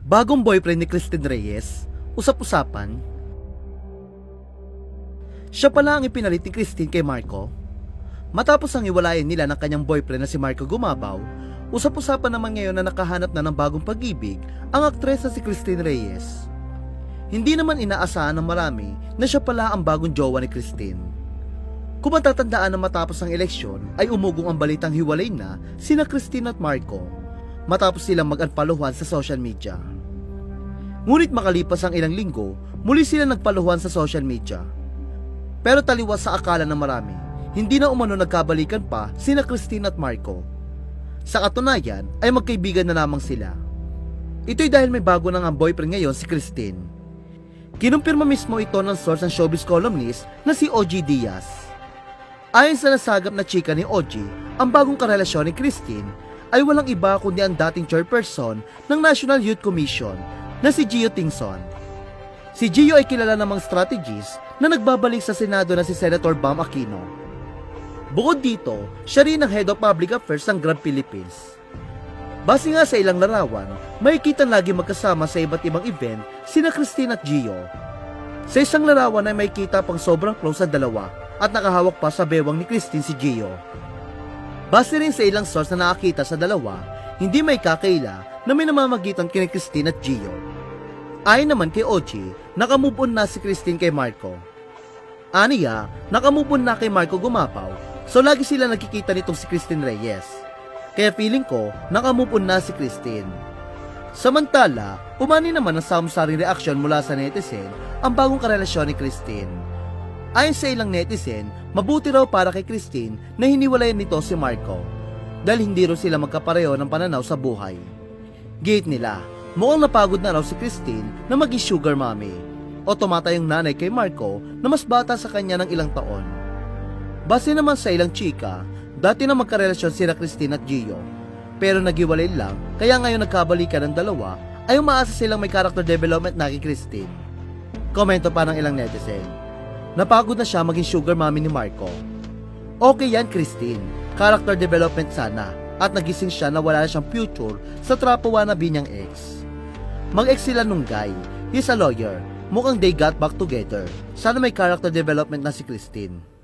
Bagong boyfriend ni Christine Reyes, usap-usapan. Siya pala ang ipinalit ni Christine kay Marco. Matapos ang iwalayan nila ng kanyang boyfriend na si Marco Gumabaw, usap-usapan naman ngayon na nakahanap na ng bagong pag-ibig ang aktres na si Christine Reyes. Hindi naman inaasahan ng marami na siya pala ang bagong jowa ni Christine. Kung matatandaan na matapos ang eleksyon ay umugong ang balitang hiwalay na sina Christine at Marco matapos silang mag-anpaluhan sa social media. Ngunit makalipas ang ilang linggo, muli sila nagpaluhan sa social media. Pero taliwas sa akala ng marami, hindi na umano nagkabalikan pa sina Christine at Marco. Sa katunayan ay magkaibigan na lamang sila. Ito'y dahil may bago na ang boyfriend ngayon si Christine. Kinumpirma mismo ito ng source ng showbiz columnist na si OG Diaz. Ayon sa nasagap na chika ni OG, ang bagong karelasyon ni Christine ay walang iba kundi ang dating chairperson ng National Youth Commission na si Gio Tingson. Si Gio ay kilala namang strategist na nagbabalik sa Senado na si Senator Bam Aquino. Bukod dito, siya rin ang Head of Public Affairs ng Grab Philippines. Base nga sa ilang larawan, makikita lagi magkasama sa iba't ibang event sina Christine at Gio. Sa isang larawan ay makikita pang sobrang close ang dalawa at nakahawak pa sa bewang ni Christine si Gio. Base rin sa ilang source na nakakita sa dalawa, hindi may kakaila na may namamagitan kina Christine at Gio. Ayon naman kay OG, nakamove on na si Christine kay Marco. Aniya, nakamove on na kay Marco Gumapaw, so lagi sila nakikita nitong si Christine Reyes. Kaya feeling ko, nakamove on na si Christine. Samantala, umani naman ang samsaring reaksyon mula sa netizen ang bagong karelasyon ni Christine. Ayon sa ilang netizen, mabuti raw para kay Christine na hiniwalayan nito si Marco dahil hindi raw sila magkapareho ng pananaw sa buhay. Gate nila, mukhang napagod na raw si Christine na maging sugar mommy o tumatayong nanay kay Marco na mas bata sa kanya ng ilang taon. Base naman sa ilang chika, dati na magkarelasyon sina Christine at Gio pero naghiwalay lang kaya ngayon nagkabalikan ng dalawa ay umaasa silang may character development na kay Christine. Komento pa ng ilang netizen, napagod na siya maging sugar mommy ni Marco. Okay yan Christine, character development sana at nagising siya na wala na siyang future sa trapo wannabe niyang ex. Mag-ex sila nung guy, he's a lawyer, mukhang they got back together. Sana may character development na si Christine.